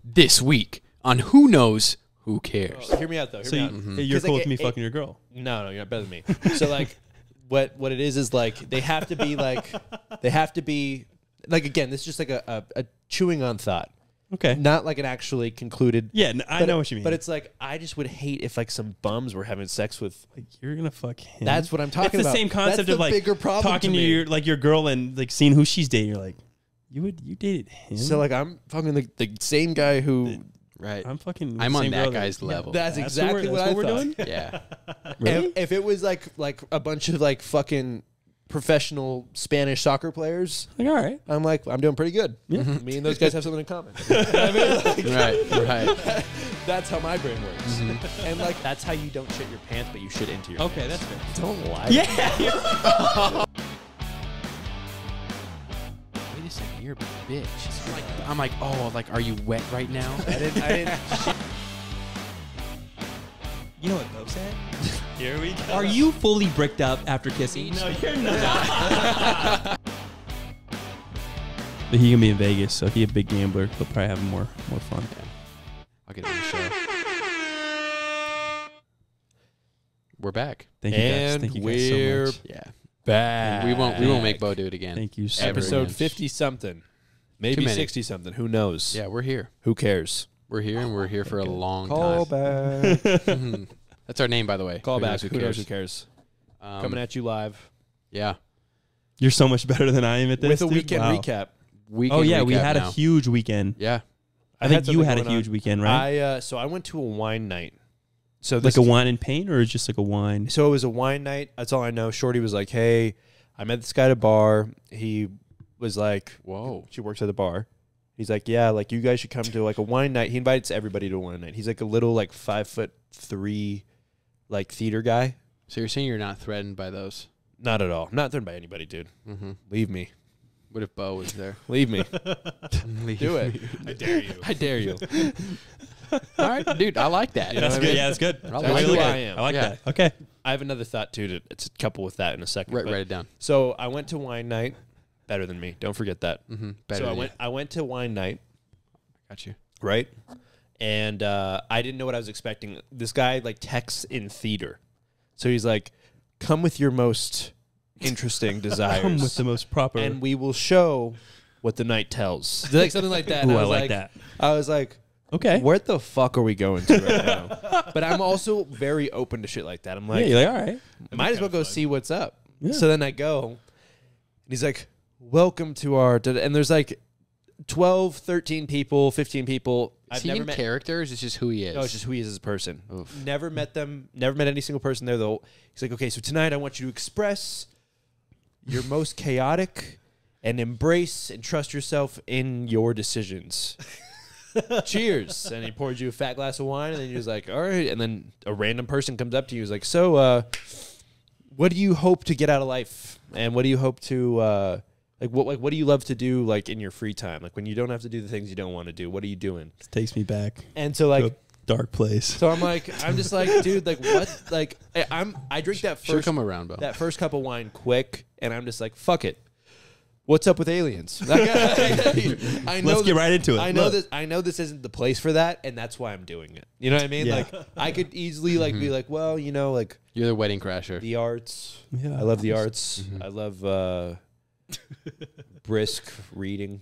this week on Who Knows Who Cares. Oh, hear me out though. Hear me out. You're cool like, with me fucking your girl? No, you're not better than me. So like, what it is like they have to be like again. This is just like a chewing on thought. Okay. Not like an actually concluded. Yeah, I know what you mean. But it's like I just would hate if like some bums were having sex with. Like, you're gonna fuck him. That's what I'm talking about. It's the same concept That's of like bigger problem talking to your girl and like seeing who she's dating. You're like, you dated him. So like I'm fucking the same guy who. Right. I'm on that guy's level. That's exactly what we're doing. Yeah. Really? If it was like a bunch of like fucking professional Spanish soccer players, Like, all right. I'm like, I'm doing pretty good. Yeah. Me and those guys have something in common. You know what I mean? Like, Right. that's how my brain works. And like, that's how you don't shit your pants, but you shit into your Okay, pants. that's fair. Don't lie. Yeah. Wait a second, you're a bitch. I'm like, oh, like, are you wet right now? I didn't. You know what Bo said? Here we go. Are you fully bricked up after kissing? No, you're not. But he can be in Vegas, so he a big gambler. He'll probably have more fun. I'll get on the show. We're back. Thank you guys. And Thank you guys we're so much. Yeah. back. We won't make Bo do it again. Thank you so Ever Episode again. 50 something, maybe Too many. 60 something. Who knows? Yeah, we're here. Who cares? We're here, and we're here for a long Call time. back. That's our name, by the way. Call back. Who Who knows? Who cares? cares? Coming at you live Yeah. You're so much better than I am at this. with a dude. weekend Wow. recap. Weekend Oh yeah, we recap had now. a huge weekend. Yeah. I think you something had a going on. huge weekend, right? So I went to a wine night. So Like this a wine and paint, or just like a wine? So it was a wine night. That's all I know. Shorty was like, "Hey, I met this guy at a bar. He was like, Whoa. she works at the bar. He's like, yeah, like you guys should come to like a wine night. He invites everybody to a wine night. He's like a little like 5'3", like theater guy. So you're saying you're not threatened by those? Not at all. Not threatened by anybody, dude. Leave me. What if Bo was there? Leave me. Leave Do it. me. I dare you. I dare you. All right, dude. I like that. You know That's what I good. mean? Yeah, that's good. I That's like really who good. I am. I like Yeah. that. Okay. I have another thought too. To couple with that in a second. Write but- it down. So I went to wine night. Better than me. Don't forget that. Better So than I went to wine night. Got you. Right? And I didn't know what I was expecting. This guy like texts in theater. So he's like, come with your most interesting desires. Come with the most proper. and we will show what the night tells. Like something like that. And Ooh, I I was like that. I was like, Okay. where the fuck are we going to right now? But I'm also very open to shit like that. I'm Yeah, like, you're like, all right. might as well go see what's up. Yeah. So then I go, and he's like, welcome to our, and there's like 12, 13 people, 15 people. Is he in characters? It's just who he is. No, it's just who he is as a person. Oof. Never met them. Never met any single person there, though. He's like, okay, so tonight I want you to express your most chaotic and embrace and trust yourself in your decisions. Cheers. And he poured you a fat glass of wine, and then he was like, all right. And then a random person comes up to you and is like, so what do you hope to get out of life? And what do you hope to what do you love to do like in your free time? Like when you don't have to do the things you don't want to do, what are you doing? It takes me back And so to like a dark place. so I'm just like, dude, like what? Like I drink that Should first come around, Bo. that first cup of wine quick, and I'm just like, fuck it. What's up with aliens? Like, I know Let's get right into it. I know Look. this. I know this isn't the place for that, and that's why I'm doing it. You know what I mean? Yeah. Like I could easily like be like, well, you know, like You're the wedding crasher. the arts. Yeah, I love the of arts. I love brisk reading.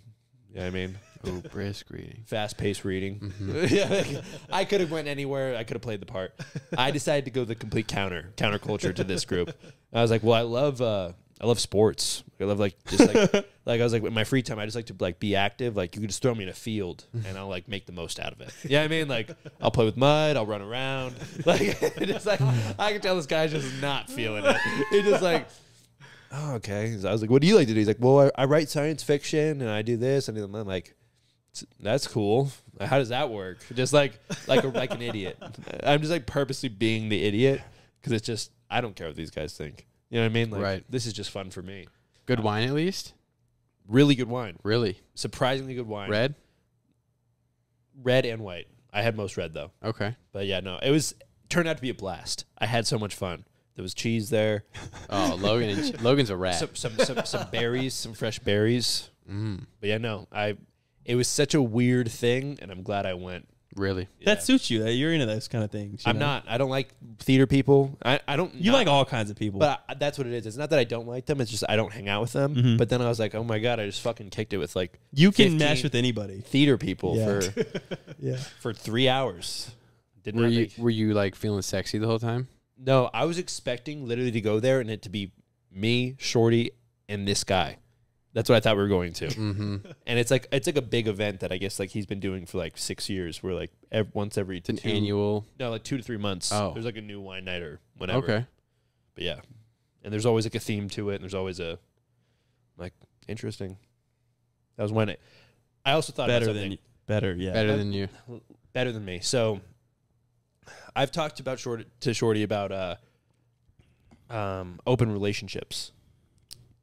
You know what I mean? Oh, brisk reading. Fast-paced reading. Yeah, like, I could have went anywhere. I could have played the part. I decided to go the complete counterculture to this group. I was like, well, I love sports. I love like just like I was like in my free time, I just like to like be active. Like you can just throw me in a field and I'll like make the most out of it. Yeah, you know what I mean, like I'll play with mud, I'll run around. Like just like I can tell this guy's just not feeling it. He's just like, oh, okay. So I was like, what do you like to do? He's like, well, I write science fiction and I do this, and I'm like, that's cool. How does that work? Just like an idiot. I'm just like purposely being the idiot because it's just I don't care what these guys think. You know what I mean? Like, Right. This is just fun for me. Good wine, at least? Really good wine. Really? Surprisingly good wine. Red? Red and white. I had most red though. Okay. But yeah, no, turned out to be a blast. I had so much fun. There was cheese there. Oh, Logan's a rat. Some berries, some fresh berries. But yeah, no, it was such a weird thing, and I'm glad I went. Really? That suits you. You're into those kind of things. I'm not. I don't like theater people. I don't. You like all kinds of people. But that's what it is. It's not that I don't like them. It's just I don't hang out with them. But then I was like, oh my God, I just fucking kicked it with like you can match with anybody. Theater people Yeah. for 3 hours. Were you like feeling sexy the whole time? No, I was expecting literally to go there and it to be me, Shorty, and this guy. That's what I thought we were going to. And it's like a big event that I guess like he's been doing for like 6 years. Where like once every it's an annual. No, like 2 to 3 months. Oh, there's like a new wine night or whatever. Okay, but yeah, and there's always like a theme to it, and there's always a like interesting. That was when it. I also thought better about than something. better, yeah, better than you, better than me. So I've talked about Shorty about open relationships.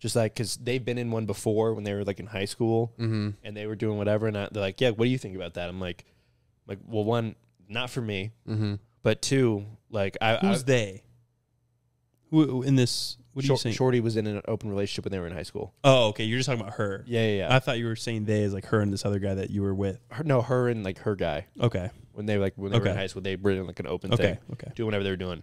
Just like, because they've been in one before when they were like in high school and they were doing whatever. And they're like, yeah, what do you think about that? I'm like, well, one, not for me. But two, like, who's they? Who in this? What are you saying? Shorty was in an open relationship when they were in high school. Oh, okay. You're just talking about her. Yeah. I thought you were saying they as like her and this other guy that you were with. Her and like her guy. Okay. When they were in high school, they were in like an open thing. Okay. Doing whatever they were doing.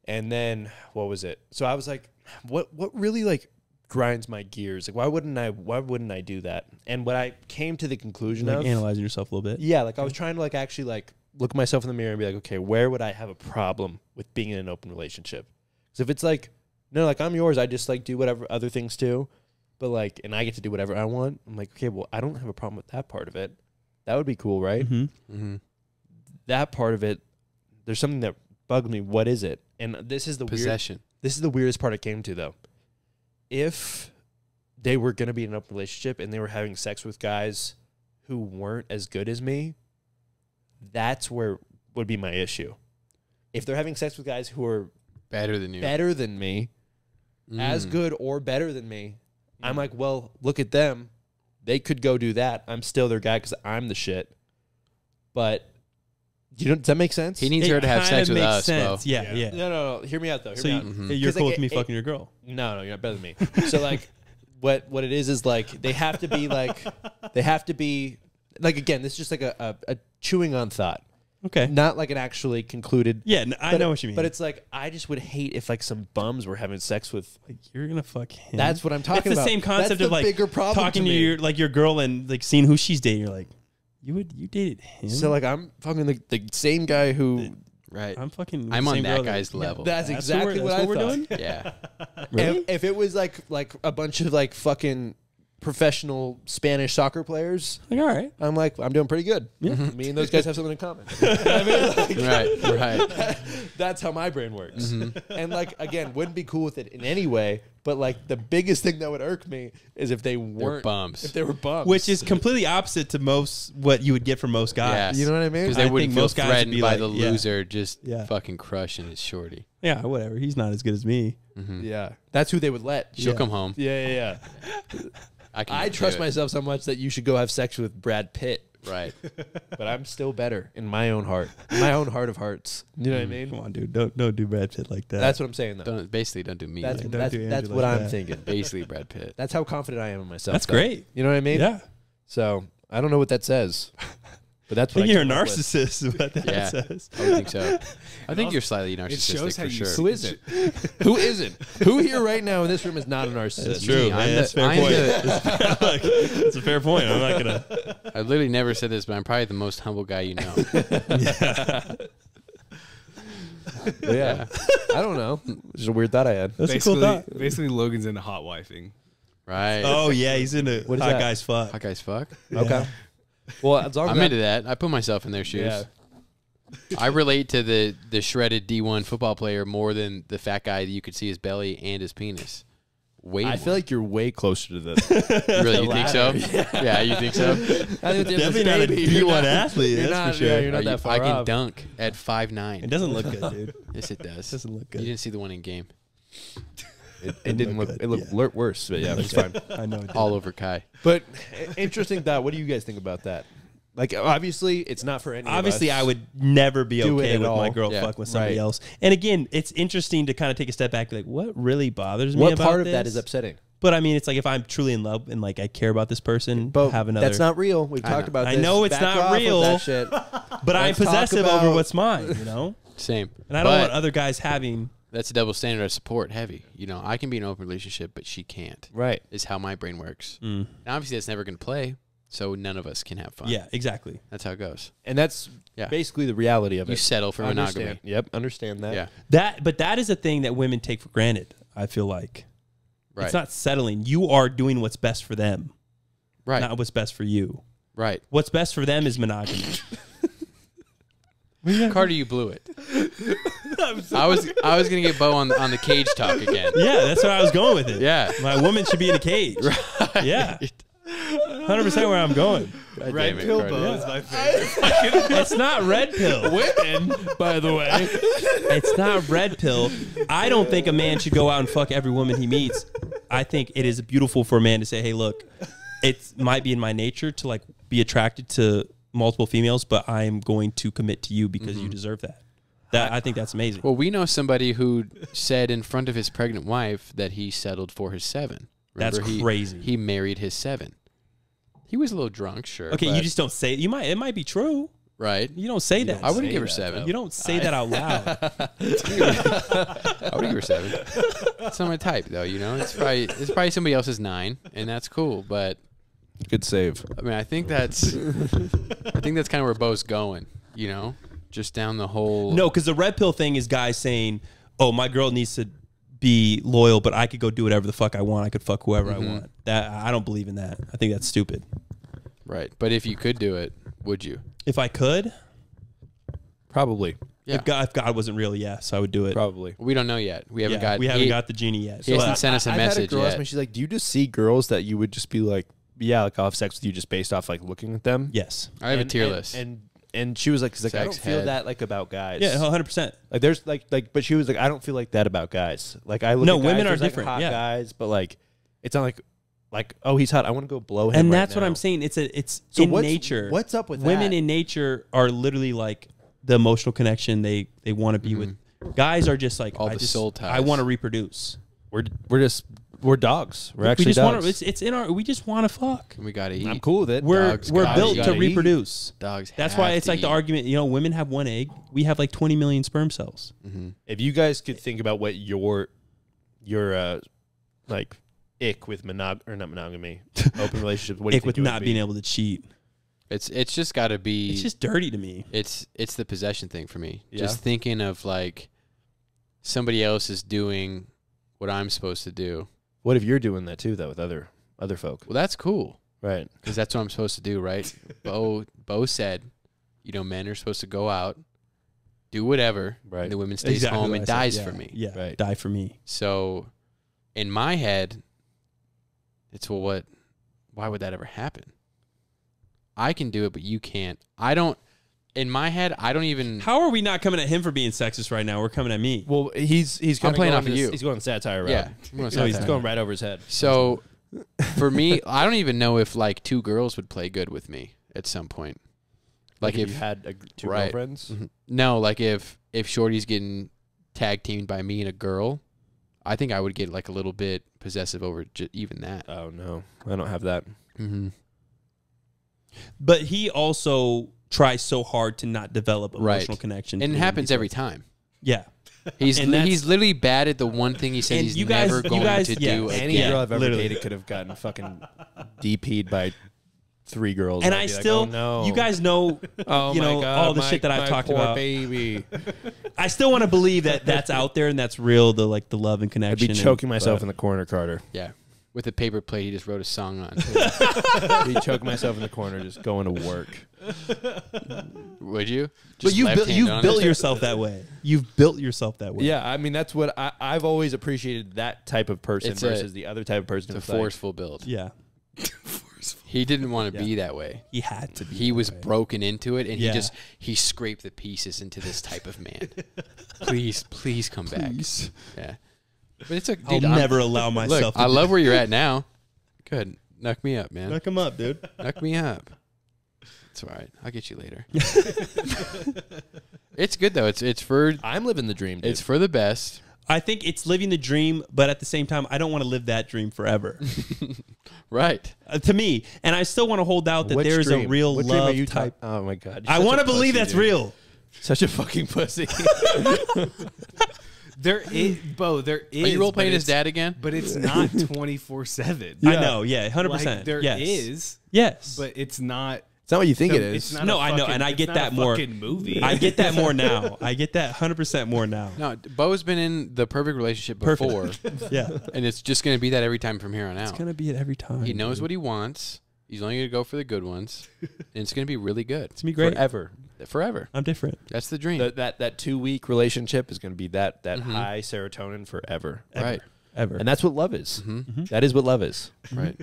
And then what was it? So I was like, what really like grinds my gears? Like why wouldn't I do that? And what I came to the conclusion like of analyzing yourself a little bit. Yeah, like I was trying to like actually like look myself in the mirror and be like, okay, where would I have a problem with being in an open relationship? Because if it's like, no, like I'm yours, I just like do whatever other things too, but like, and I get to do whatever I want. I'm like, okay, well, I don't have a problem with that part of it. That would be cool, right? That part of it, there's something that bugged me. What is it? And this is the possession. This is the weirdest part I came to though. If they were going to be in an open relationship and they were having sex with guys who weren't as good as me, that's where would be my issue. If they're having sex with guys who are better than you, as good or better than me, I'm like, well, look at them. They could go do that. I'm still their guy because I'm the shit. But does that make sense? He needs her to have sex with us, bro. Yeah. No. Hear me out though. So you're cool with me fucking your girl? No, you're not better than me. So like, what it is like they have to be like again. This is just like a chewing on thought. Okay. Not like an actually concluded. Yeah, I know what you mean. But it's like I just would hate if like some bums were having sex with. Like, you're gonna fuck him. That's what I'm talking about. It's the same concept That's of the like bigger problem talking to your girl and like seeing who she's dating. You're like, you dated him. So like I'm fucking the same guy who. Right. I'm on that guy's level. That's exactly what we're thought. doing. Yeah. Really? If it was like a bunch of like fucking professional Spanish soccer players, Like, all right. I'm like, I'm doing pretty good. Yeah. Me and those guys have something in common. I mean, like, Right. that's how my brain works. And like, again, wouldn't be cool with it in any way. But like, the biggest thing that would irk me is if they weren't bums. If they were bums, Which is completely opposite to most what you would get from most guys. Yes. You know what I mean? Because they I wouldn't think feel most guys would threatened be by like, the yeah. loser just Yeah. fucking crushing his shorty. Yeah, whatever. He's not as good as me. Yeah, that's who they would let. She'll come home. Yeah. I do trust it. myself so much that you should go have sex with Brad Pitt. Right. But I'm still better in my own heart. My own heart of hearts. You know what I mean? Come on, dude. Don't do Brad Pitt like that. That's what I'm saying, though. Don't do me. That's like don't that. do Andrew that's like what I'm that. thinking. Basically Brad Pitt. That's how confident I am in myself. That's though. great. You know what I mean? Yeah. So I don't know what that says, but that's I what think you're a came up with. narcissist is what that Yeah. says. I would think so. I think you're slightly narcissistic shows how for you sure. Who isn't? Who isn't? Who here right now in this room is not a narcissist? That's true. Me, Yeah, I'm that's a the- fair I'm point. the- Look, it's a fair point. I'm not gonna. I literally never said this, but I'm probably the most humble guy you know. But yeah. I don't know. Just a weird thought I had. That's a cool thought. Basically, Logan's into hot wifing. Right. Oh yeah, he's into What is hot that? guys fuck. Hot guys fuck. Okay. Well, as long as I'm into that. I put myself in their shoes. Yeah. I relate to the shredded D1 football player more than the fat guy that you could see his belly and his penis. Way I more. feel like you're way closer to the. Really, you think so? Yeah, you think so? Definitely not a D1 athlete. You're That's not, for sure. yeah, you're not that far I can off. dunk at 5'9". It doesn't look good, dude. Yes, it does. Doesn't look good. You didn't see the one in game. It didn't look. good, It looked yeah. worse, but yeah, it's fine. I know. It All over Kai. But interesting thought. What do you guys think about that? Like, obviously, it's not for any. Obviously, of us. I would never be do it okay at with my all. girl Yeah. fuck with somebody Right. else. And again, it's interesting to kind of take a step back. Like, what really bothers me What about part of this? that is upsetting? But I mean, it's like if I'm truly in love and like I care about this person, But have another. that's not real. We've I talked know. about I this. know it's Back not off with real. that shit. but I'm Let's talk possessive over about- what's mine, you know? Same. And I don't But want other guys having. that's a double standard of support heavy. You know, I can be in an open relationship, but she can't. Right. Is how my brain works. Mm. And obviously, that's never going to play, so none of us can have fun. Yeah, exactly. That's how it goes. And that's Yeah. basically the reality of You it. settle for monogamy. Understand. Yep, understand that. Yeah. But that is a thing that women take for granted, I feel like. Right. It's not settling. You are doing what's best for them, right. not what's best for you. Right. What's best for them is monogamy. Carter, you blew it. I was gonna get Bo on the cage talk again. Yeah, that's where I was going with it. Yeah. My woman should be in a cage. Right. Yeah. 100% where I'm going. God Red damn it, pill Carter. bow is my favorite. It's not red pill. Women, by the way. It's not red pill. I don't think a man should go out and fuck every woman he meets. I think it is beautiful for a man to say, hey, look, it might be in my nature to like be attracted to multiple females, but I'm going to commit to you because you deserve that. I think that's amazing. Well, we know somebody who said in front of his pregnant wife that he settled for his 7. That's crazy. He married his 7. He was a little drunk, sure. Okay, you but- just don't say it. It might be true. right. You don't say that. I wouldn't say give her that, 7. You don't say that out loud. I wouldn't give her 7. It's not my type, though. You know, it's probably somebody else's 9, and that's cool. But Good save. I mean, I think that's kind of where Bo's going. You know, just down the whole. No, because the red pill thing is guys saying, "Oh, my girl needs to be loyal, but I could go do whatever the fuck I want. I could fuck whoever I want." That I don't believe in that. I think that's stupid. Right, but if you could do it, would you? If I could, Probably. Yeah. if God wasn't real, yes, I would do it. Probably. We don't know yet. We haven't Yeah, got. we haven't got the genie yet. He So hasn't sent us a I've message had a girl ask yet. me, she's like, do you just see girls that you would just be like, yeah, like I'll have sex with you just based off like looking at them? yes, I have a And- tier and- list. And she was like, I don't Sex feel head. that like about guys. yeah, 100%. Like there's like, but she was like, I don't feel like that about guys. Like I look No, at guys, women are there's, like, different, hot yeah. guys, but like it's not like oh he's hot. I want to go blow him. And right that's what now. I'm saying. It's So in what's- nature. What's up with Women that? in nature are literally like the emotional connection they want to be with. Guys are just like All the soul ties. I want to reproduce. We're dogs. We're we actually just dogs. want to. It's in our. We just want to fuck. We gotta eat. I'm cool with it. We're Dogs we're gotta built eat. to reproduce. Dogs. That's have why it's to like the eat. argument. You know, women have one egg. We have like 20 million sperm cells. If you guys could think about what your like ick with not monogamy, open relationships, what do you Ick think with it would not be? being able to cheat. It's just gotta be. It's just dirty to me. It's the possession thing for me. Yeah. Just thinking of like somebody else is doing what I'm supposed to do. What if you're doing that too, though, with other folk? Well, that's cool Right. because that's what I'm supposed to do, right? Bo said, you know, men are supposed to go out, do whatever, Right. and the woman stays Exactly home what and I said. dies Yeah, for me. Yeah, Right. die for me. So, in my head, it's well, what? Why would that ever happen? I can do it, but you can't. I don't. In my head, I don't even. How are we not coming at him for being sexist right now? We're coming at me. Well, he's I'm playing off of this, you. He's going satire route. Yeah, I'm gonna say He's that. going right over his head. So, for me, I don't even know if like 2 girls would play good with me at some point. Like if if you had two right. girlfriends. Mhm. No, like if Shorty's getting tag teamed by me and a girl, I think I would get like a little bit possessive over even that. Oh no, I don't have that. Mm-hmm. But he also tries so hard to not develop Right. emotional connection. And to it the happens women every he's time. with. Yeah. He's And that's- he's literally bad at the one thing he said And he's you guys- never you going guys- to yeah. do Any again. girl I've ever literally. dated could have gotten fucking DP'd by 3 girls. And I'd I be like, still, oh, no. you guys know, oh you my know, God, all the my- shit that I've my talked poor about. baby. I still want to believe that that's out there and that's real. The like the love and I'd connection. be choking and, myself but- in the corner, Carter. Yeah. With a paper plate he just wrote a song on. I'd be choking myself in the corner, just going to work. Would you? But Just you've left-handed built on it? yourself that way. You've built yourself that way. Yeah, I mean that's what I've always appreciated, that type of person It's a- versus the other type of person. It's a who's like, forceful build. Yeah. He didn't want to Yeah. be that way. He had to be. He that was way. broken into it, and Yeah. he scraped the pieces into this type of man. Please come back. Yeah, but it's a I'll dude, I'm- never allow myself. Look, I love where you're at now. Good, knock me up, man. Knock him up, dude. Knock me up. It's all right. I'll get you later. It's good though. It's for I'm living the dream, dude. it's for the best. I think it's living the dream, but at the same time, I don't want to live that dream forever. Right. To me, and I still want to hold out that Which there's dream? a real What dream are love you type. Oh my god! I want to believe that's real. Such a fucking pussy. There is, Bo. There is. Are you role playing but his it's- dad again? But it's not 24/7. I know, yeah, 100%. Like, there yes. is, Yes. but it's not. It's not what you think it It's is. not No, a I know, fucking- and I it's get not that a more. fucking movie. I get that more now. I get that 100% more now. No, Bo's been in the perfect relationship Perfect. before, Yeah. and it's just going to be that every time from here on out. It's going to be it every time. He knows dude. what he wants. He's only going to go for the good ones, and it's going to be really good It's going to be great. Forever. forever. I'm different. That's the dream. That 2 week relationship is going to be that Mhm. high serotonin forever. Right. Ever. And that's what love is. Mm-hmm. That is what love is. Right.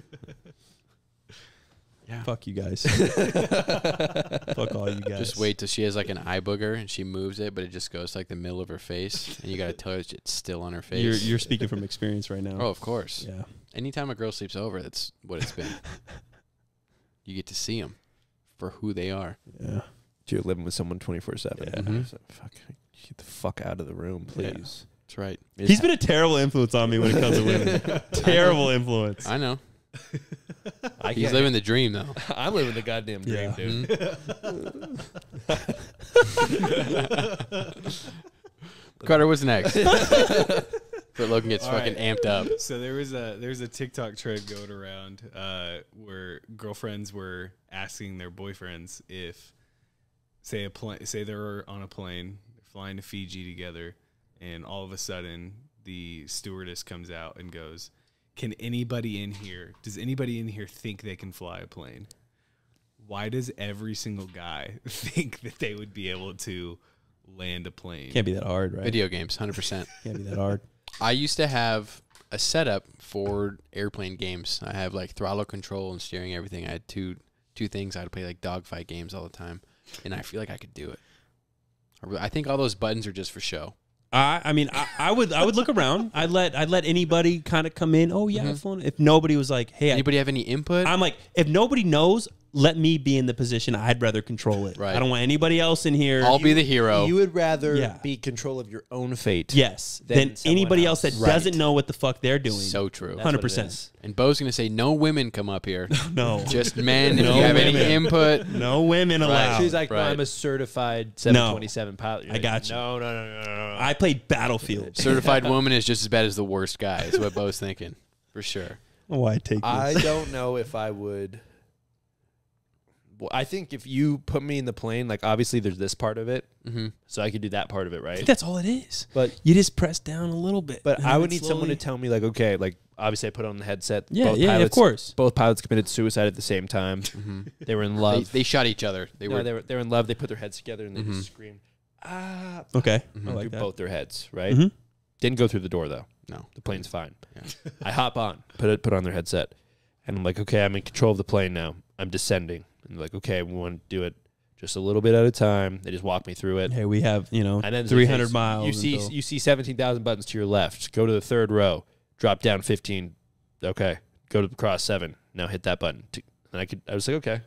Yeah. Fuck you guys. Fuck all you guys. Just wait till she has like an eye booger and she moves it, but it just goes to, like the middle of her face, and you got to tell her that it's still on her face. You're speaking from experience right now. Oh, of course. Yeah. Anytime a girl sleeps over, that's what it's been. You get to see them for who they are. Yeah. You're living with someone 24/7. Yeah. Mhm. So, fuck, get the fuck out of the room, please. That's right. He's been a terrible influence on me when it comes to women. Terrible influence. I know. I He's can't- living the dream, though. I'm living the goddamn dream, Yeah. dude. Carter, what's next? But Logan gets All fucking right. amped up. So there's a TikTok trend going around where girlfriends were asking their boyfriends if, say they're on a plane, they're flying to Fiji together, and all of a sudden the stewardess comes out and goes, does anybody in here think they can fly a plane? Why does every single guy think that they would be able to land a plane? Can't be that hard, right? Video games, 100%. Can't be that hard. I used to have a setup for airplane games. I have like throttle control and steering, everything. I had two things. I'd play like dogfight games all the time, and I feel like I could do it. I think all those buttons are just for show. I mean, I would look around. I'd let anybody kind of come in. Oh yeah, I've flown. If nobody was like, hey, Anybody have any input? I'm like, if nobody knows, let me be in the position. I'd rather control it. Right. I don't want anybody else in here. I'll be the hero. You would rather Yeah. be in control of your own fate. yes. Than Than someone anybody else that else. doesn't know what the fuck they're doing. So true. That's what it 100%. is. And Bo's going to say, no women come up here. No. Just men. If No you have any women. input. No women allowed. She's like, no, Right. I'm a certified 727 pilot. You're I like, got you. No. I played Battlefield. Certified woman is just as bad as the worst guy, is what Bo's thinking. For sure. Oh, I take this. I don't know if I would. Well, I think if you put me in the plane, like obviously there's this part of it, Mm-hmm. so I could do that part of it, I right? think that's all it is. But You just press down a little bit. but and I then would need someone to slowly- tell me like, okay, like obviously I put on the headset. Yeah, both yeah, pilots, of course. Both pilots committed suicide at the same time. Mm-hmm. They were in love. They shot each other. They No, were. they were in love. They put their heads together and they Mhm. just screamed, ah. Okay. Mhm. I like Through that. both their heads, right? Mhm. Didn't go through the door though. No. The plane's fine. Yeah. I hop on, put on their headset, and I'm like, okay, I'm in control of the plane now. I'm descending. And they're like, okay, we want to do it just a little bit at a time. They just walk me through it. Hey, we have, And then 300 miles. You see 17,000 buttons to your left. Go to the third row. Drop down 15. Okay. Go to cross 7. Now hit that button. And I was like, okay.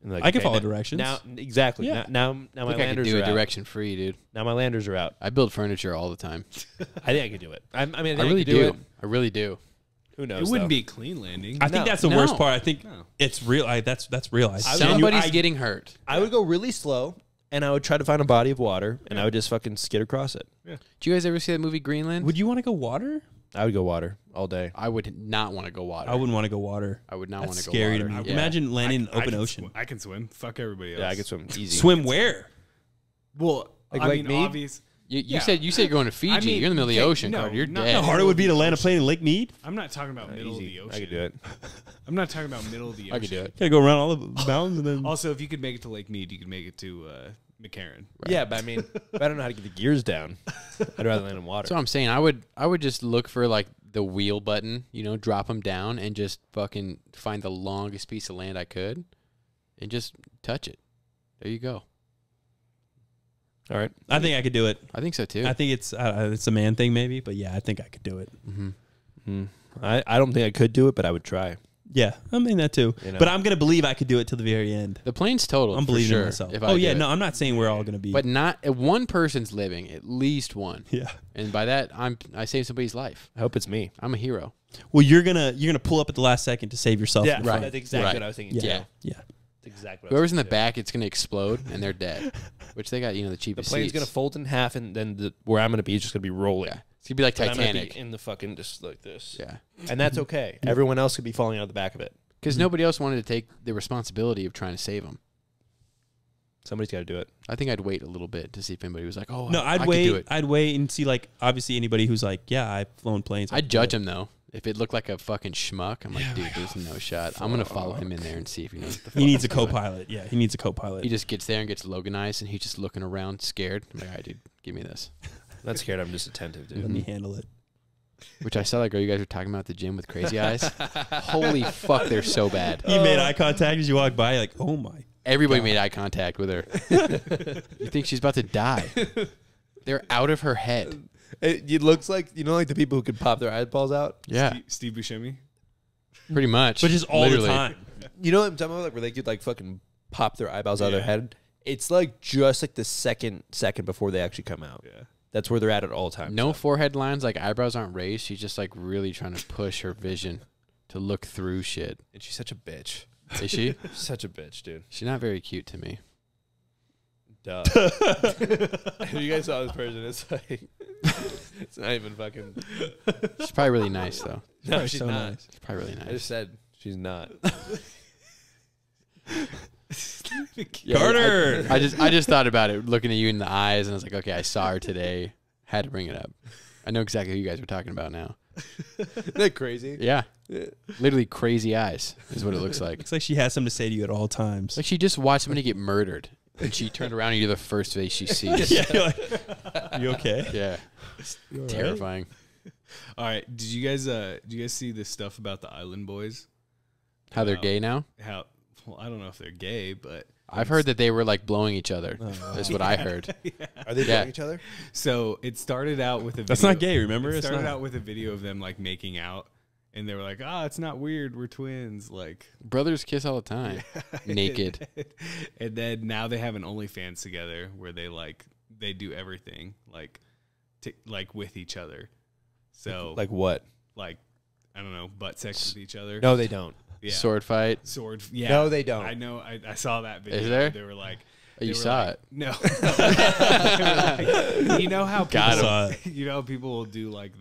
And like, I can okay, follow now- directions. Now exactly. Yeah. Now I my think I could landers do are it out. direction free, dude. Now my landers are out. I build furniture all the time. I think I could do it. I mean, I, think I really could do. do. It. I really do. Who knows? It wouldn't though? be a clean landing. I think No. that's the worst No. part. I think No. it's real. That's real. Somebody's getting hurt. I would go really slow, and I would try to find a body of water, and I would just fucking skid across it. Did you guys ever see that movie Greenland? Would you want to go water? I would go water all day. I would not want to go water. I wouldn't want to go water. I would not That's want to go scary water. to me. Yeah. Imagine landing in open ocean. I can swim. Fuck everybody else. Yeah, I could swim easy. Swim where? Well, Like I Lake mean, Mead? obvious. You Yeah. said you're going to Fiji. I mean, you're in the middle of the okay, ocean, no, Carter. You're not- dead. How hard it would be to land a plane in Lake Mead? I'm not talking about middle Easy. of the I could ocean. do it. I'm not talking about middle of the ocean. I could do it. Gotta go around all the mountains and then. Also, if you could make it to Lake Mead, you could make it to McCarran. Yeah, but I mean, if I don't know how to get the gears down. I'd rather land in water. That's what I'm saying. I would just look for like the wheel button, drop them down and just fucking find the longest piece of land I could and just touch it. There you go. All right. I think I could do it. I think so too. I think it's a man thing maybe, but yeah, I think I could do it. Mm-hmm. I don't think I could do it, but I would try. Yeah, I mean that too. You know? But I'm gonna believe I could do it till the very end. The plane's total. I'm for believing sure, in myself. if I Oh do yeah, it. no, I'm not saying we're all gonna be. But not if one person's living, at least one. yeah. And by that, I saved somebody's life. I hope it's me. I'm a hero. Well, you're gonna pull up at the last second to save yourself. Yeah, in the right. front. That's exactly Right. what I was thinking. Yeah. too. Yeah. That's exactly. Whoever's in the back, it's gonna explode and they're dead. Which they got, the The cheapest plane's seats. gonna fold in half, and then where I'm gonna be is just gonna be rolling. Yeah, it's gonna be like But I'm gonna Titanic. be in the fucking just like this. Yeah, And that's okay. Everyone else could be falling out of the back of it. because nobody else wanted to take the responsibility of trying to save them. Somebody's got to do it. I think I'd wait a little bit to see if anybody was like, "Oh, No, I I'd could wait. do it." I'd wait and see, like, obviously anybody who's like, yeah, I've flown planes. I'd judge him though. If it looked like a fucking schmuck, I'm like, dude, there's no shot. I'm gonna follow him in there and see if he knows what the fuck He needs a he's doing. co-pilot. Yeah, he needs a co-pilot. He just gets there and gets Loganized, and he's just looking around, scared. I'm like, all right, dude, give me this. I'm not scared. I'm just attentive, dude. Let me handle it. Which I saw that girl you guys were talking about at the gym with crazy eyes. Holy fuck, they're so bad. He made eye contact as you walked by. Like, oh my. Everybody made eye contact with her. You think she's about to die? They're out of her head. It looks like, like the people who could pop their eyeballs out? Yeah, Steve Buscemi. pretty much. But just all Literally. the time. You know what I'm talking about? Like where they could like fucking pop their eyeballs out of their Yeah. head? It's like just like the second before they actually come out. Yeah. That's where they're at all times. No forehead lines, like eyebrows aren't raised. She's just like really trying to push her vision to look through shit. And she's such a bitch. Is she? Such a bitch, dude. She's not very cute to me. Duh. If you guys saw this person, it's like it's not even fucking. She's probably really nice though. No, she's so not. nice. She's probably really I nice. just said she's not. Yeah, Carter! I just thought about it, looking at you in the eyes, and I was like, okay, I saw her today. Had to bring it up. I know exactly who you guys were talking about now. Isn't that crazy? Yeah, literally crazy eyes is what it looks like. Looks like she has something to say to you at all times. Like she just watched somebody get murdered, and she turned around and you're the first face she sees. yeah, you're like, you okay? Yeah, it's terrifying. All right. Did you guys see this stuff about the Island Boys? How they're gay now? Well, I don't know if they're gay, but I've heard that they were like blowing each other. That's what I heard. Are they Yeah. blowing each other? so it started out with a video. That's not gay, remember? It It's started not. out with a video of them like making out, and they were like, it's not weird. We're twins. Like, Brothers kiss all the time, naked. And then now they have an OnlyFans together where they do everything like with each other. So Like what? I don't know, butt sex with each other. No, they don't. Yeah. Sword fight. Sword. Yeah. No, they don't. I know. I saw that video. Is there? They were like. Oh, you they were saw like- it. No. They were like, you know how people, Got him. Saw it. you know how people will do like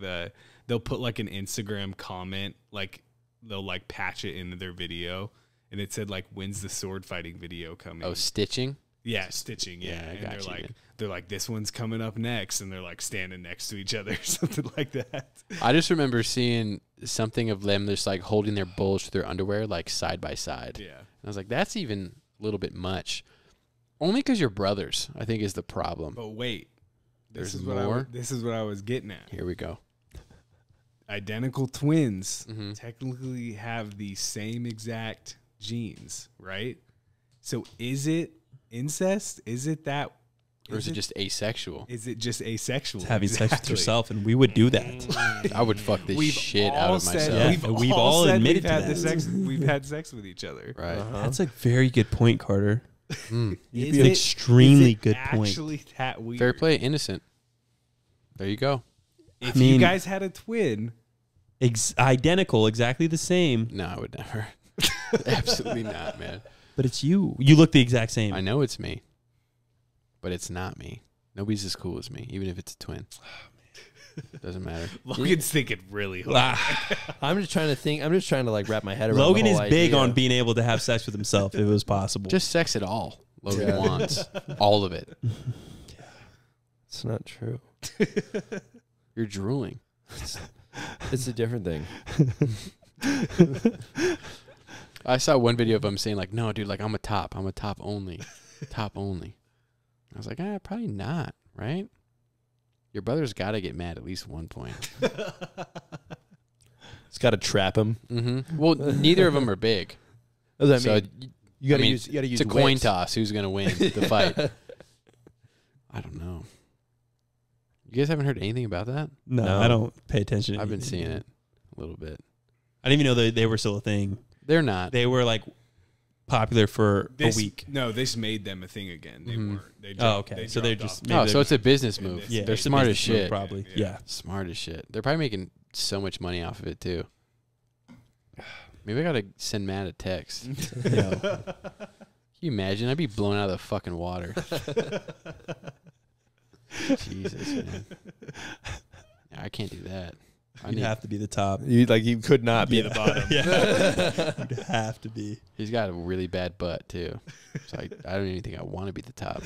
they'll put like an Instagram comment, like they'll like patch it into their video, and it said like, when's the sword fighting video coming? Oh, stitching. Yeah, stitching. Yeah, Yeah, I and got they're you, like, man. they're like, this one's coming up next, and they're like standing next to each other, or something like that. I just remember seeing something of them just like holding their bulge to their underwear like side by side. Yeah, And I was like, that's even a little bit much. Only because you're brothers, I think, is the problem. but wait, There's what more? this is what I was getting at. Here we go. Identical twins Mhm. technically have the same exact genes, right? So is it incest? Is it that? Or is it just asexual? Is it just asexual? It's having sex with Exactly. yourself, and we would do that. I would fuck the We've shit out all of said- myself. Yeah. We've all said admitted we've to had that. the sex. We've had sex with each other. Right. That's a very good point, Carter. Mm. You'd Is be an it- extremely is it good point. Actually, that weird. Fair play, innocent. There you go. If I mean- you guys had a twin, Identical, exactly the same, No, I would never. Absolutely not, man. but it's you. You look the exact same. I know it's me, but it's not me. Nobody's as cool as me, even if it's a twin. Doesn't matter. Logan's thinking really hard. Ah, I'm just trying to think. I'm just trying to like wrap my head around. Logan the is whole big idea. on being able to have sex with himself if it was possible. Just sex at all. Logan Yeah. wants all of it. It's not true. You're drooling. It's a different thing. I saw one video of him saying like, "No, dude, like I'm a top only, top only." I was like, probably not, right? Your brother's got to get mad at least one point. It's got to trap him. Mm-hmm. Well, neither of them are big, What does that so mean? You got to I mean, use. You got to use. it's a coin wits. toss. Who's gonna win the fight? I don't know. You guys haven't heard anything about that? no, No. I don't pay attention. I've been seeing it a little bit. I didn't even know they were still a thing. They're not. They were like popular for a week. No, this made them a thing again. They weren't. They Okay. So they're dropped just off. So it's a business move. yeah, They're it's a smart as business move, shit. probably. Yeah. Yeah. Smart as shit. They're probably making so much money off of it too. Maybe I gotta send Matt a text. Yo. Can you imagine? I'd be blown out of the fucking water. Jesus, man. I can't do that. You'd have to be the top. You could not be the bottom. Yeah. You'd have to be. He's got a really bad butt too. So I don't even think I want to be the top.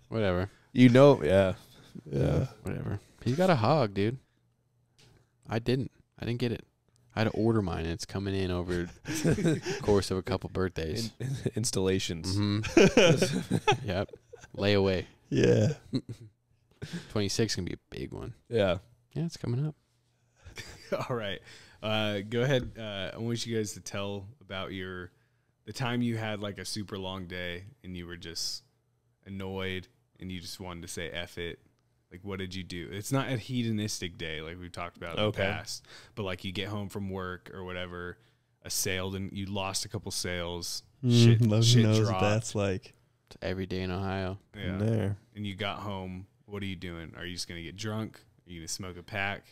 Whatever. Yeah. Whatever. He's got a hog, dude. I didn't get it. I had to order mine, and it's coming in over the course of a couple birthdays. Installations. Mm-hmm. Yep. Layaway. Yeah. 26 can be a big one. Yeah. Yeah, it's coming up. All right. Go ahead. I want you guys to tell about the time you had like a super long day and you were just annoyed and you just wanted to say F it. Like, what did you do? It's not a hedonistic day like we've talked about in the past, but like you get home from work or whatever, you lost a couple sales. Shit knows dropped. what that's like. It's every day in Ohio. Yeah. There. And you got home. What are you doing? Are you just going to get drunk? Are you going to smoke a pack?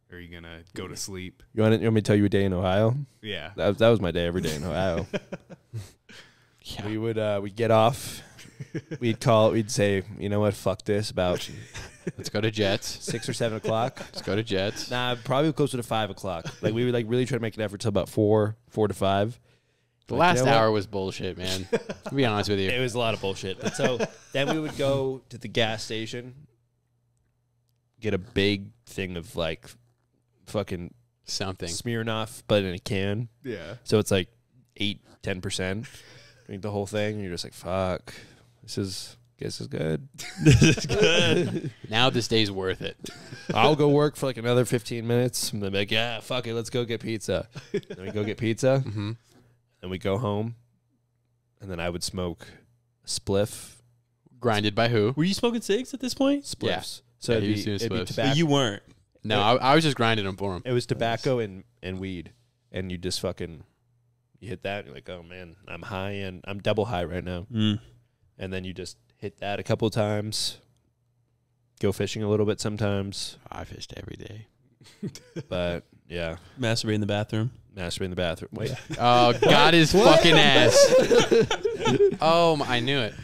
Or are you going to go to sleep? You want me to tell you a day in Ohio? Yeah. That was my day every day in Ohio. Yeah. We would we'd get off. We'd say, you know what, fuck this, about Let's go to Jets. 6 or 7 o'clock. Let's go to Jets. Nah, probably closer to 5 o'clock. Like we would like really try to make an effort till about 4 to 5. The Like, last you know hour was bullshit, man. To be honest with you. It was a lot of bullshit. But so then we would go to the gas station, get a big thing of like fucking Something. Smirnoff, but in a can. Yeah. So it's like 8-10%. Drink the whole thing, and you're just like, fuck, this is good. This is good. Now this day's worth it. I'll go work for like another 15 minutes, and then be like, yeah, fuck it, let's go get pizza. Then we go get pizza, Mm-hmm. and we go home, and then I would smoke a spliff. Grinded by who? Were you smoking cigs at this point? Spliffs. So Yeah, it'd he be, was doing it'd be spliffs. tobacco. But you weren't. No, I was just grinding them for him. It was tobacco and weed, and you just fucking you hit that, and you're like, oh man, I'm high, and I'm double high right now. Mm. And then you just hit that a couple of times. Go fishing a little bit sometimes, I fished every day. but yeah, Masturbate in the bathroom. masturbate in the bathroom. Wait, Oh, got his fucking ass. Oh, I knew it.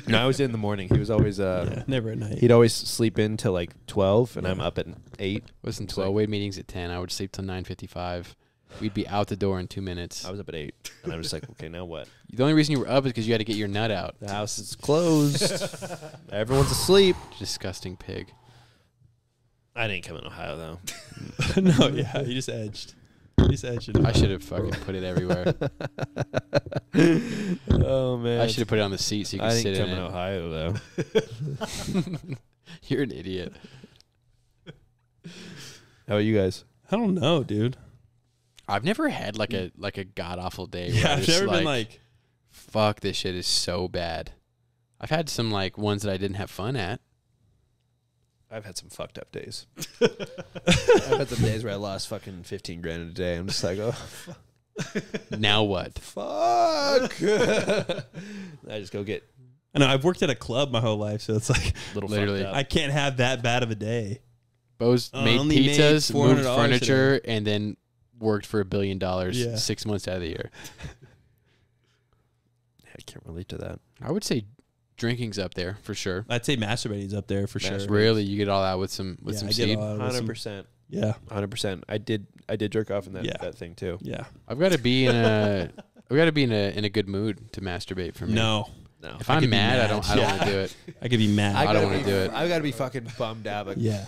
no, I was in the morning. He was always Yeah, never at night. he'd always sleep in till like 12, and I'm up at 8. Listen, It's 12 weight meetings at 10. I would sleep till 9:55. We'd be out the door in 2 minutes. I was up at 8, and I'm just like, okay, now what? The only reason you were up is because you had to get your nut out. The house is closed. Everyone's asleep. Disgusting pig. I didn't come in Ohio though. No, yeah, you just edged. You just edged it. I should have fucking put it everywhere. Oh man, I should have put it on the seat so you I could didn't sit come in in it. Ohio though. You're an idiot. How about you guys? I don't know, dude. I've never had like a god awful day. Where Yeah, I I've just never been like, fuck, this shit is so bad. I've had some like ones that I didn't have fun at. I've had some fucked up days. I've had some days where I lost fucking 15 grand in a day. I'm just like, oh, Now what? fuck. I just go get I know I've worked at a club my whole life, so it's like a little Literally. fucked up. I can't have that bad of a day. Bo's I made only made pizzas, moved $400 furniture, and then worked for $1 billion Yeah. 6 months out of the year. I can't relate to that. I would say drinking's up there for sure. I'd say masturbating's up there for sure. Masturbating. Really, you get all out with some Yeah, some I get seed. all out with some- 100%. Yeah, 100%. I did jerk off in that, Yeah. that thing too. yeah. I've got to be in a in a good mood to masturbate for me. No, No. If I I'm could be mad, I mad. don't want to do it. I could be mad. I don't gotta wanna be- do it. I've got to be fucking bummed out. But Yeah,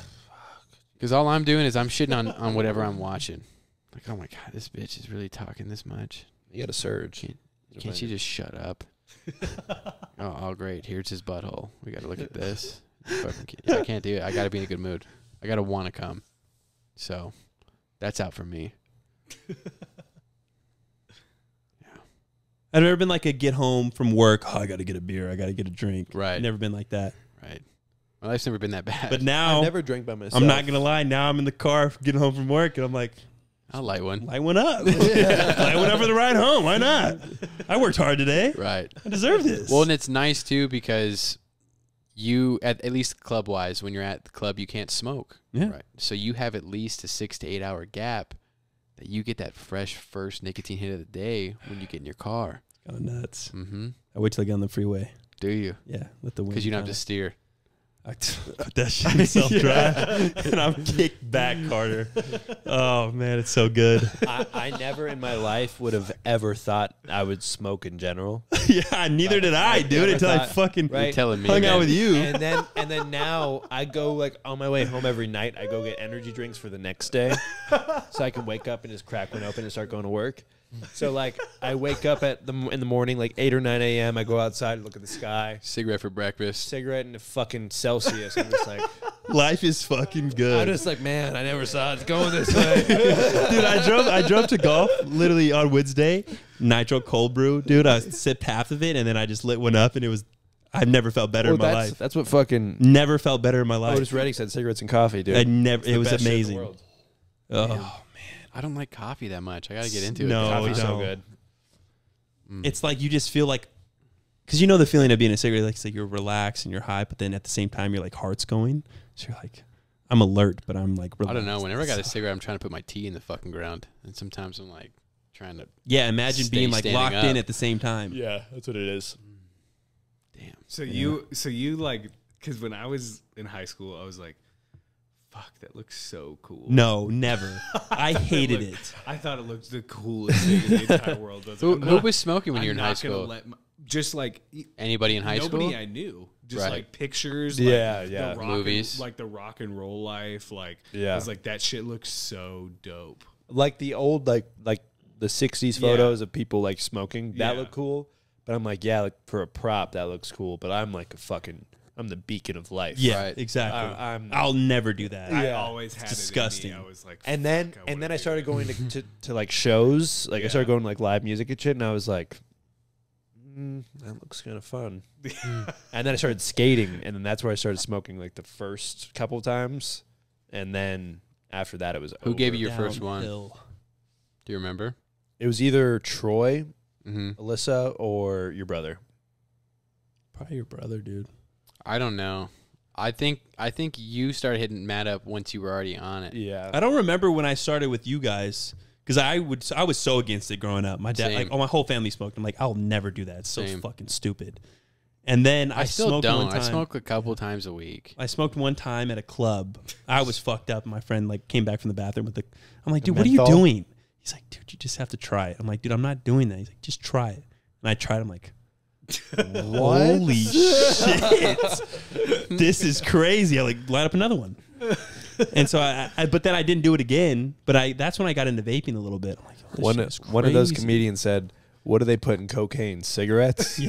Because all I'm doing is I'm shitting on whatever I'm watching. Like, oh my god, this bitch is really talking this much. you got to surge. Can't she just shut up? Oh, great. Here's his butthole. We got to look at this. I can't do it. I got to be in a good mood. I got to want to come. So that's out for me. I've never been like a get home from work. Oh, I got to get a beer. I got to get a drink. Right. Never been like that. Right. My life's never been that bad. But now I've never drank by myself. I'm not gonna lie. Now I'm in the car getting home from work, and I'm like, I'll light one. Light one up. Light one up for the ride home. Why not? I worked hard today. Right. I deserve this. Well, and it's nice too because you, at least club wise, when you're at the club, you can't smoke. Yeah. Right. So you have at least a 6 to 8 hour gap that you get that fresh first nicotine hit of the day when you get in your car. kind of nuts. Mm-hmm. I wait till I get on the freeway. Do you? Yeah, let the wind. Because you don't have kinda- to steer. I put that shit in self-drive, and I'm kicked back, Carter. Oh, man, it's so good. I never in my life would have ever thought I would smoke in general. Yeah, neither did I, dude, never until I thought- fucking You're telling me. hung out man. with you. And then now I go like on my way home every night. I go get energy drinks for the next day, so I can wake up and just crack one open and start going to work. So like I wake up in the morning like 8 or 9 a.m. I go outside, look at the sky, Cigarette for breakfast. cigarette in the fucking Celsius. I'm just like, Life is fucking good. I'm just like, man, I never saw it going this way. Dude, I drove to golf literally on Wednesday. Nitro cold brew, dude. I sipped half of it and then I just lit one up, and it was. I've never felt better in my life. That's what fucking Never felt better in my life. Otis Redding said: cigarettes and coffee, dude. I never. It's the It was best shit in the amazing. world. Oh, I don't like coffee that much. I got to get into No. it. Coffee's so don't. good. it's like you just feel like, because you know the feeling of being a cigarette, like it's like you're relaxed and you're high, but then at the same time your like heart's going. So you're like, I'm alert, but I'm like relaxed. I don't know. Whenever I got a cigarette, I'm trying to put my tea in the fucking ground. And sometimes I'm like trying to. Yeah, imagine Stay being like standing locked up. in at the same time. Yeah, that's what it is. Damn. So you like, because when I was in high school, I was like, fuck, that looks so cool. No, never. I hated Look, it. I thought it looked the coolest thing in the entire world. I was like, Who was smoking when you were in high not gonna school? let just like Anybody in high nobody school? I knew. Just Right. like pictures. Yeah, like yeah. The rock Movies. like the rock and roll life. Like, Yeah. I was like, that shit looks so dope. Like the old like the 60s photos of people like smoking that Yeah. look cool, but I'm like, yeah, like for a prop that looks cool, but I'm like I'm the beacon of life. Yeah, Right. exactly. I'm I'll never do that. I Yeah. always had disgusting. it in me. I was like, and then fuck, and wanna then I do started that. going to like shows, like I Yeah. started going to like live music and shit, and I was like, that looks kind of fun. And then I started skating, and then that's where I started smoking like the first couple times, and then after that it was Who gave over. you your first one? Downhill. Do you remember? It was either Troy, Mm-hmm. Alyssa, or your brother. Probably your brother, dude. I don't know. I think you started hitting Matt up once you were already on it. Yeah. I don't remember when I started with you guys, because I was so against it growing up. My dad, Same. like, my whole family smoked. I'm like, I'll never do that. It's so Same. fucking stupid. And then I still smoked don't. one time. I smoke a couple times a week. I smoked one time at a club. I was fucked up. My friend like came back from the bathroom with the. I'm like, The dude, what are you menthol? doing? He's like, dude, you just have to try it. I'm like, dude, I'm not doing that. He's like, just try it. And I tried. I'm like, holy shit, this is crazy. I like line up another one. And so but then I didn't do it again. But that's when I got into vaping a little bit. I'm like, oh, this shit is One of those crazy. comedians said, "What do they put in cocaine? Cigarettes?"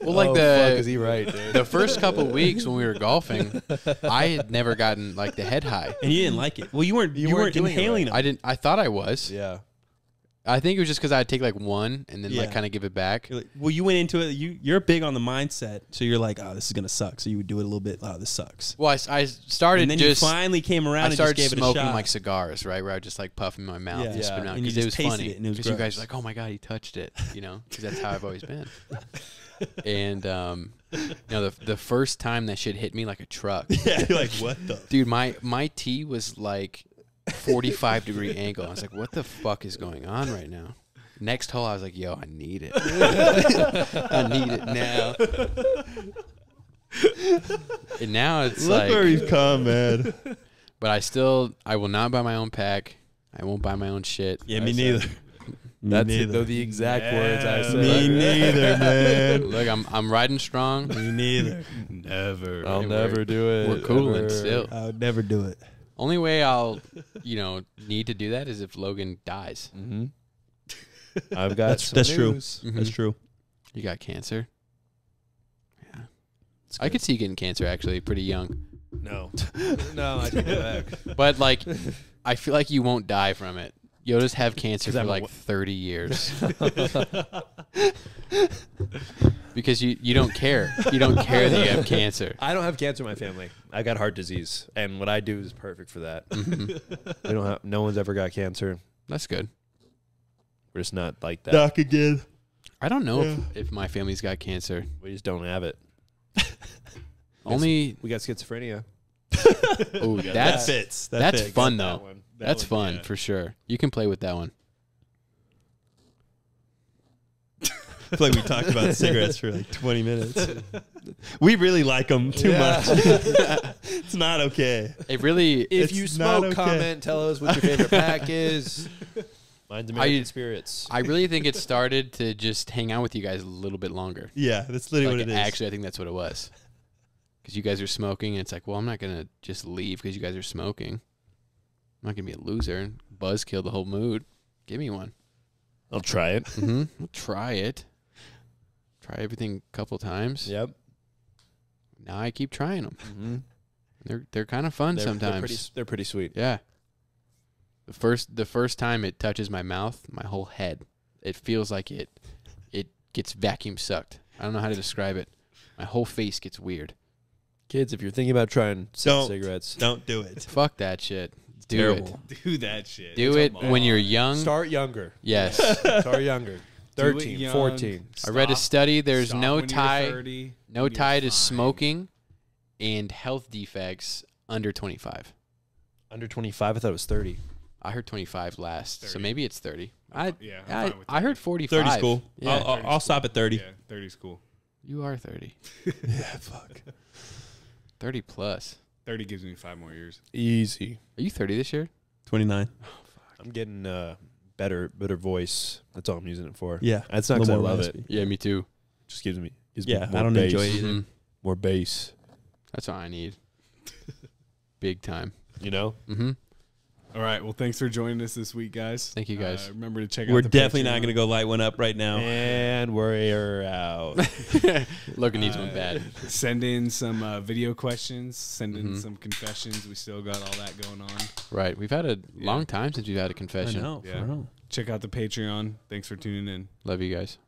Well, like Oh, fuck, is he right, dude? the first couple weeks when we were golfing, I had never gotten like the head high. And you didn't like it. Well, you weren't weren't doing it inhaling them. I didn't. I thought I was. Yeah. I think it was just because I'd take like one and then like Yeah. kind of give it back. You're like- well, you went into it. You're big on the mindset, so you're like, oh, this is gonna suck. So you would do it a little bit. Oh, this sucks. Well, I started And then just. you finally came around I and just started gave it a smoking shot. like cigars, right? Where I would just like puff in my mouth Yeah. and spit Yeah. it out And you because it was just tasted funny. it and it was Because you guys gross. were like, "Oh my god, he touched it," you know, because that's how I've always been. And the first time that shit hit me like a truck, Yeah, you're like, what the? dude. My tea was like 45-degree angle. I was like, "What the fuck is going on right now?" Next hole, I was like, "Yo, I need it. I need it now." And now it's Look like, where we've come, man. but I will not buy my own pack. I won't buy my own shit. Yeah, me I neither. said- Me That's neither. the exact words I said. Me neither, man. Look, I'm riding strong. Me neither. Never. I'll We're- never do it. We're cooling ever. still. I would never do it. Only way I'll, need to do that is if Logan dies. Mm-hmm. I've got some That's true. news. Mhm. That's true. You got cancer. Yeah, I could see you getting cancer actually pretty young, No. No, I take it back. but like, I feel like you won't die from it. You'll just have cancer 'Cause for I'm a like 30 years Because you don't care. You don't care that you have cancer. I don't have cancer in my family. I got heart disease, and what I do is perfect for that. We don't have. No one's ever got cancer. That's good. We're just not like that. Doc again. I don't know if my family's got cancer. We just don't have it. Only We got schizophrenia. oh, That that's fits. That that's fits. fun That though. one. That's one, fun yeah. for sure. You can play with that one. I feel like we talked about cigarettes for like 20 minutes. We really like them too much. It's not okay. It really. If It's you not smoke, okay. comment. Tell us what your favorite pack is. Mine's American Spirits. I really think it started to just hang out with you guys a little bit longer. Yeah, that's literally Like, what it is. actually, I think that's what it was. Because you guys are smoking, and it's like, well, I'm not gonna just leave because you guys are smoking. I'm not gonna be a loser. Buzz killed the whole mood. Give me one. I'll try it. We'll try it. Try everything a couple times. Yep. Now I keep trying them. Mm-hmm. They're kind of fun sometimes. They're pretty sweet. Yeah. The first time it touches my mouth, my whole head, it feels like it gets vacuum sucked. I don't know how to describe it. My whole face gets weird. Kids, if you're thinking about trying cigarettes, Don't do it. Fuck that shit. Do terrible. Do that shit. it. Do it when you're young. start younger. Yes. Start younger. Do it 13, young. 14. I read a Stop- study. There's stop no when you're tie 30, no when you're tie to fine. smoking and health defects under 25. Under 25, I thought it was 30. I heard 25 last, so 30. maybe it's 30. Yeah, I'm fine with I heard 45. 30's cool. Yeah. I'll stop at 30. Yeah, 30's cool. You are 30. Yeah, fuck. 30 plus. 30 gives me 5 more years. Easy. Are you 30 this year? 29. I'm getting better voice. That's all I'm using it for. Yeah. That's not A because I little more love raspy. it. Yeah, me too. Just gives me Yeah, more I don't bass. enjoy it either. Mhm. More bass. That's all I need. Big time. You know? Mm-hmm. All right. Well, thanks for joining us this week, guys. Thank you, guys. Remember to check out We're the definitely not Patreon. going to go light one up right now. And we're out. Logan needs one bad. Send in some video questions. Send in Mhm. some confessions. We still got all that going on. Right. We've had a long time since we've had a I confession. know. Yeah. For real. Check out the Patreon. Thanks for tuning in. Love you guys.